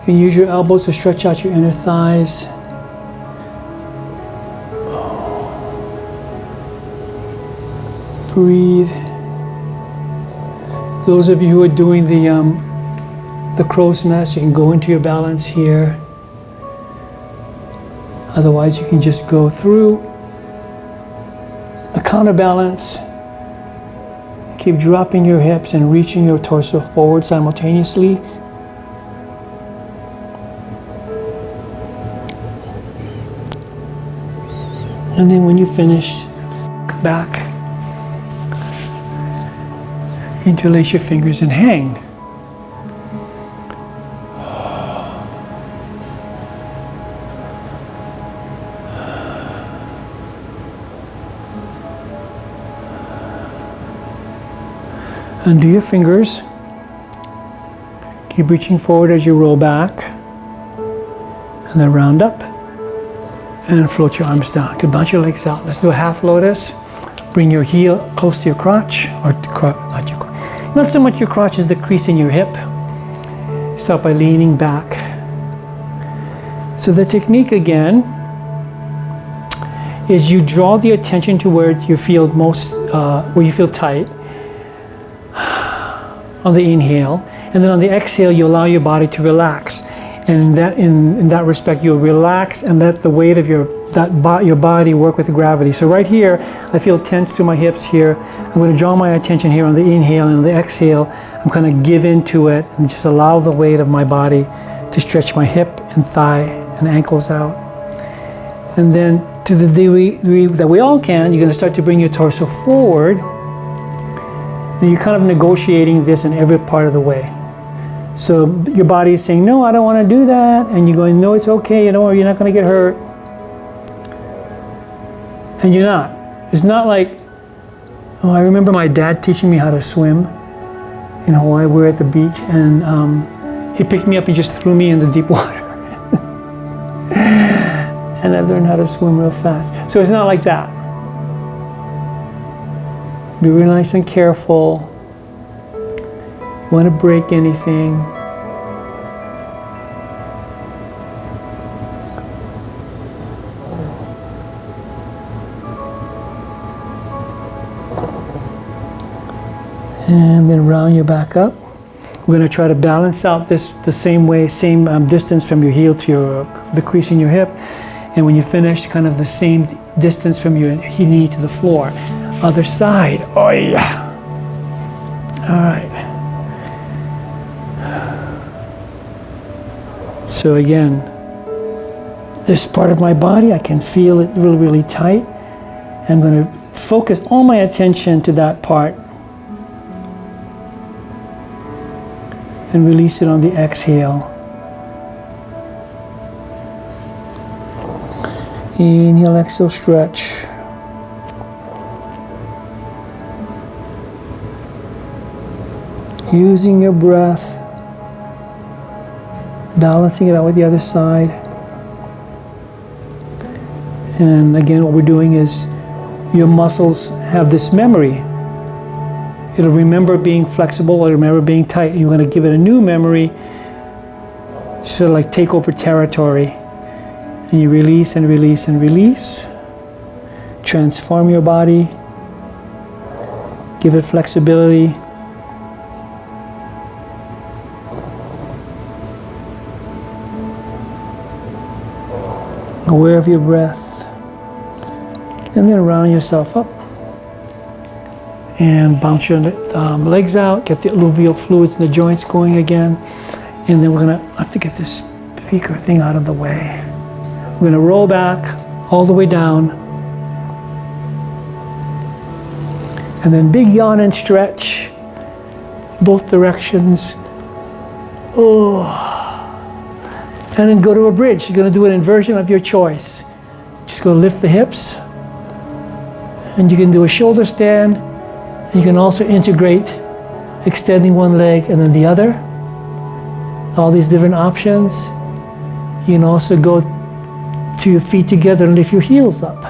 You can use your elbows to stretch out your inner thighs. Breathe. Those of you who are doing the crow's nest, you can go into your balance here. Otherwise, you can just go through a counterbalance. Keep dropping your hips and reaching your torso forward simultaneously. And then when you finish, back. Interlace your fingers and hang. Undo your fingers. Keep reaching forward as you roll back. And then round up. And float your arms down. Okay, bounce your legs out. Let's do a half lotus. Bring your heel close to your crotch. Or not your crotch. Not so much your crotch as the crease in your hip. Start by leaning back. So the technique again is you draw the attention to where you feel most, where you feel tight. On the inhale, and then on the exhale, you allow your body to relax, and in that respect, you'll relax and let the weight of your body work with the gravity. So right here, I feel tense to my hips here. I'm going to draw my attention here on the inhale, and on the exhale, I'm going to give into it and just allow the weight of my body to stretch my hip and thigh and ankles out. And then to the degree that we all can, you're going to start to bring your torso forward. You're kind of negotiating this in every part of the way. So your body is saying, no, I don't want to do that. And you're going, no, it's okay. You know, you're not going to get hurt. And you're not. It's not like, oh, I remember my dad teaching me how to swim in Hawaii. We were at the beach, and he picked me up and just threw me in the deep water. And I learned how to swim real fast. So it's not like that. Be really nice and careful. You want to break anything. And then round your back up. We're going to try to balance out this the same way, same distance from your heel to the crease in your hip. And when you finish, kind of the same distance from your knee to the floor. Other side. Oh yeah. All right. So again, this part of my body, I can feel it really, really tight. I'm going to focus all my attention to that part and release it on the exhale. Inhale, exhale, stretch. Using your breath, balancing it out with the other side. And again, what we're doing is your muscles have this memory. It'll remember being flexible, it'll remember being tight. You're going to give it a new memory, sort of like take over territory. And you release and release and release. Transform your body. Give it flexibility. Aware of your breath, and then round yourself up and bounce your legs out, get the alluvial fluids in the joints going again, and then we're going to have to get this speaker thing out of the way. We're going to roll back all the way down, and then big yawn and stretch both directions. Oh. And then go to a bridge. You're going to do an inversion of your choice. Just go lift the hips. And you can do a shoulder stand. You can also integrate extending one leg and then the other. All these different options. You can also go to your feet together and lift your heels up.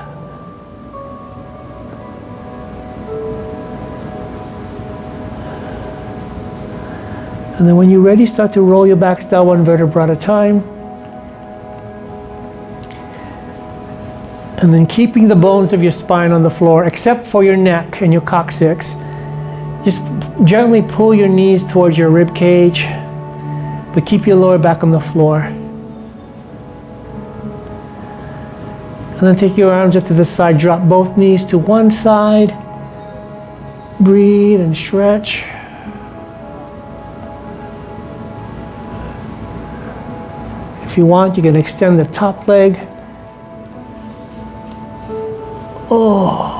And then when you're ready, start to roll your back down one vertebra at a time. And then keeping the bones of your spine on the floor, except for your neck and your coccyx. Just gently pull your knees towards your rib cage, but keep your lower back on the floor. And then take your arms up to the side, drop both knees to one side. Breathe and stretch. If you want, you can extend the top leg. Oh.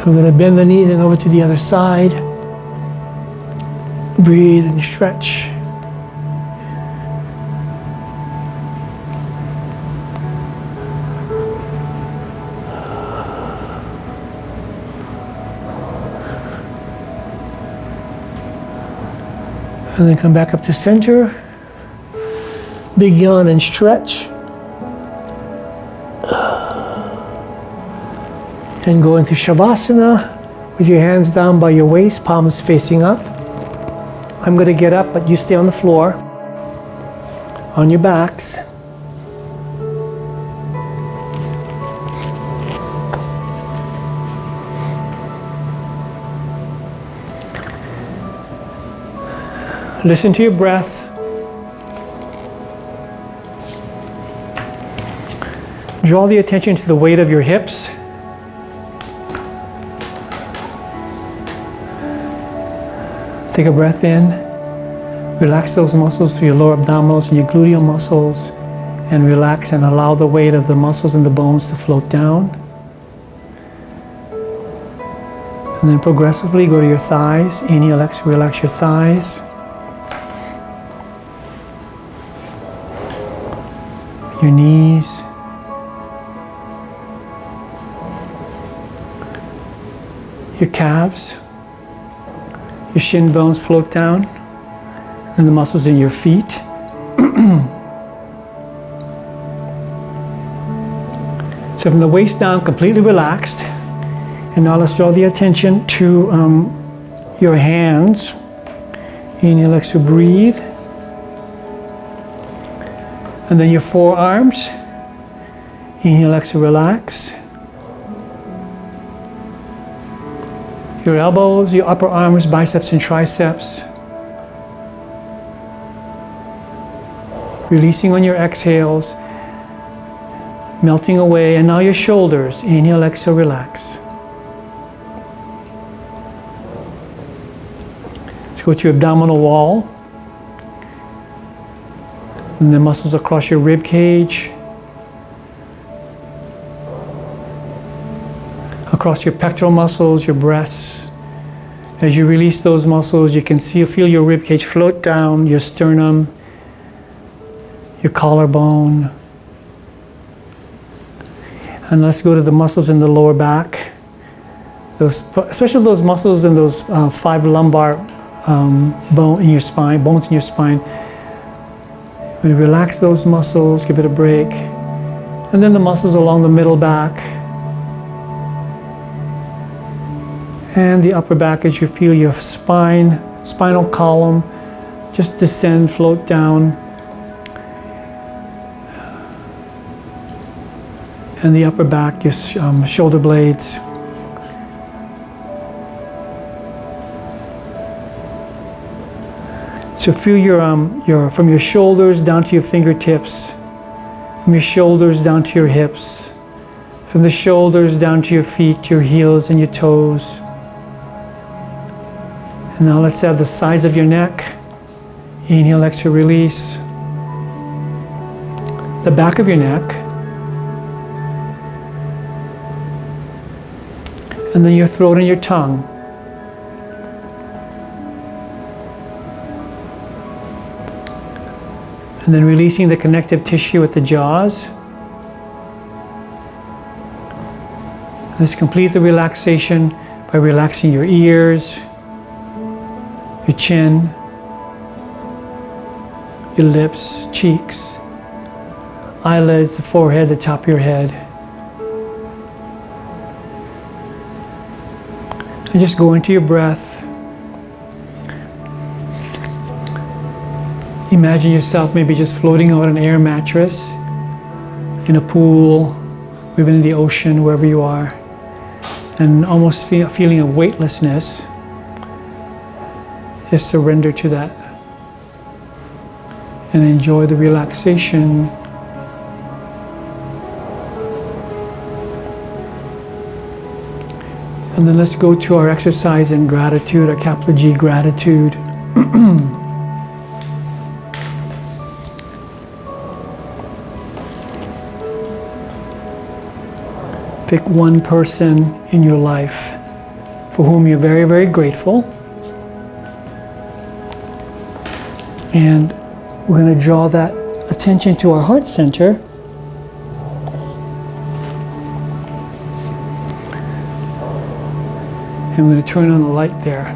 I'm going to bend the knees and over to the other side. Breathe and stretch. And then come back up to center. Big yawn and stretch. And go into Shavasana with your hands down by your waist, palms facing up. I'm going to get up, but you stay on the floor, on your backs. Listen to your breath. Draw the attention to the weight of your hips. Take a breath in. Relax those muscles through your lower abdominals and your gluteal muscles, and relax and allow the weight of the muscles and the bones to float down. And then progressively go to your thighs. Inhale, exhale, relax your thighs. Your knees. Your calves. Your shin bones float down, and the muscles in your feet. So from the waist down, completely relaxed. And now let's draw the attention to your hands. Inhale, exhale, breathe. And then your forearms. Inhale, exhale, relax. Your elbows, your upper arms, biceps and triceps. Releasing on your exhales, melting away. And now your shoulders. Inhale, exhale, relax. Let's go to your abdominal wall. And the muscles across your rib cage. Across your pectoral muscles, your breasts. As you release those muscles, you can feel your rib cage float down, your sternum, your collarbone. And let's go to the muscles in the lower back. Especially those muscles in those 5 lumbar bones in your spine. When you relax those muscles, give it a break. And then the muscles along the middle back. And the upper back as you feel your spinal column just descend, float down. And the upper back, your shoulder blades. So feel your from your shoulders down to your fingertips, from your shoulders down to your hips, from the shoulders down to your feet, your heels and your toes. And now let's have the sides of your neck. Inhale, exhale, release. The back of your neck. And then your throat and your tongue. And then releasing the connective tissue at the jaws. Let's complete the relaxation by relaxing your ears, your chin, your lips, cheeks, eyelids, the forehead, the top of your head. And just go into your breath. Imagine yourself maybe just floating on an air mattress, in a pool, or even in the ocean, wherever you are, and almost feeling a weightlessness. Just surrender to that and enjoy the relaxation. And then let's go to our exercise in gratitude, our capital G gratitude. Pick one person in your life for whom you're very, very grateful. And we're going to draw that attention to our heart center. And we're going to turn on the light there.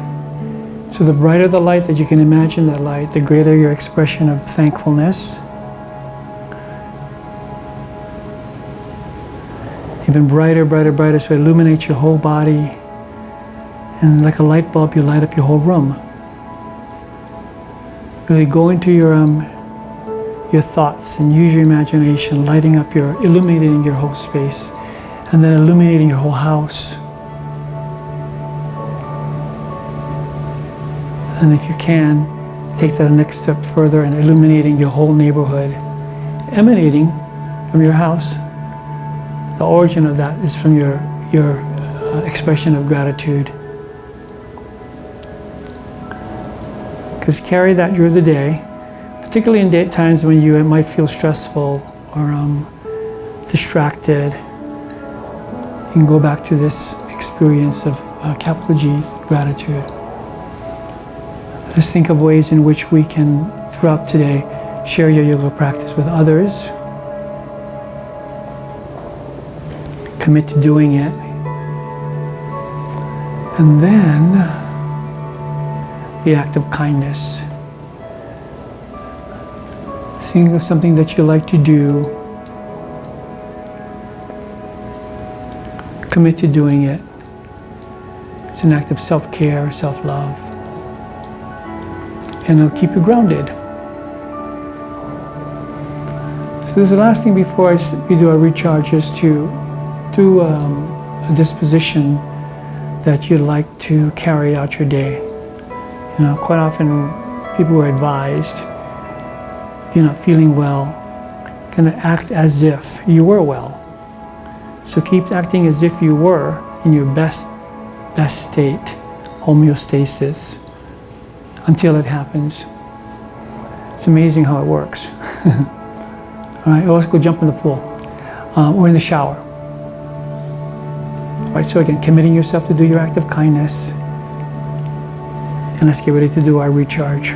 So the brighter the light that you can imagine that light, the greater your expression of thankfulness. Even brighter, brighter, brighter, so it illuminates your whole body. And like a light bulb, you light up your whole room. Really go into your thoughts and use your imagination, lighting up illuminating your whole space, and then illuminating your whole house. And if you can, take that next step further and illuminating your whole neighborhood, emanating from your house. The origin of that is from your expression of gratitude. Because carry that through the day, particularly in times when you might feel stressful or distracted. You can go back to this experience of capital G gratitude. Just think of ways in which we can, throughout today, share your yoga practice with others. Commit to doing it. And then the act of kindness. Think of something that you like to do. Commit to doing it. It's an act of self-care, self-love. And it'll keep you grounded. So this is the last thing before we do our recharge, is to do a disposition that you'd like to carry out your day. You know, quite often people are advised, if you're not feeling well, kind of act as if you were well. So keep acting as if you were in your best state, homeostasis, until it happens. It's amazing how it works. All right, let's go jump in the pool or in the shower. All right, so again, committing yourself to do your act of kindness. And let's get ready to do our recharge.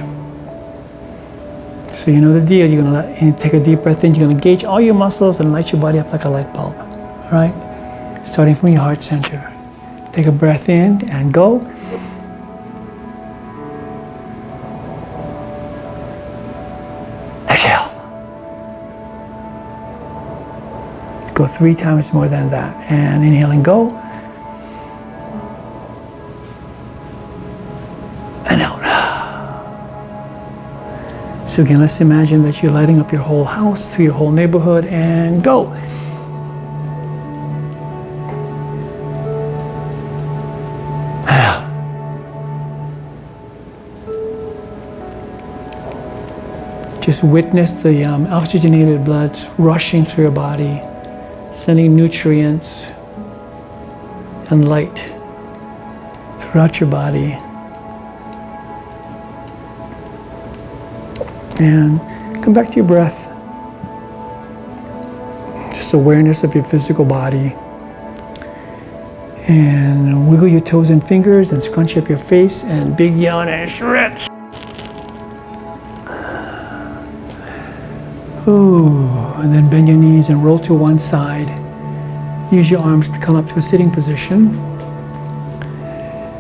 So you know the deal. You're gonna take a deep breath in. You're gonna engage all your muscles and light your body up like a light bulb. All right, starting from your heart center. Take a breath in and go. Exhale. Let's go 3 times more than that. And inhale and go. And out. So again, let's imagine that you're lighting up your whole house, to your whole neighborhood, and go. Just witness the oxygenated blood rushing through your body, sending nutrients and light throughout your body. And come back to your breath. Just awareness of your physical body. And wiggle your toes and fingers and scrunch up your face and big yawn and stretch. Ooh, and then bend your knees and roll to one side. Use your arms to come up to a sitting position.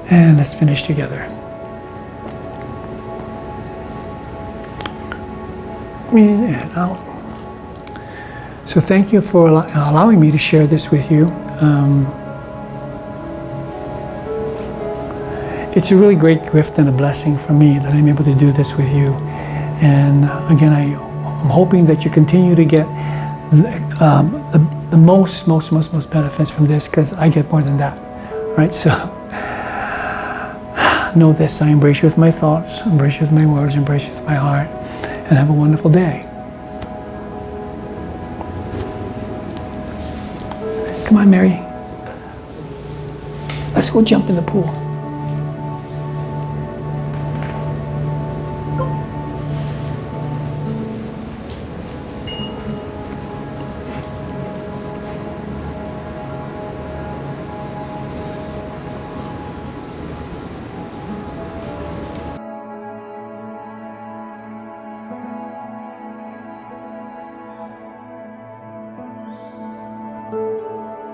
And let's finish together. In and out. So thank you for allowing me to share this with you. it's a really great gift and a blessing for me that I'm able to do this with you. And again, I'm hoping that you continue to get the most benefits from this, because I get more than that, right? So know this: I embrace you with my thoughts, embrace you with my words, embrace you with my heart, and have a wonderful day. Come on, Mary. Let's go jump in the pool.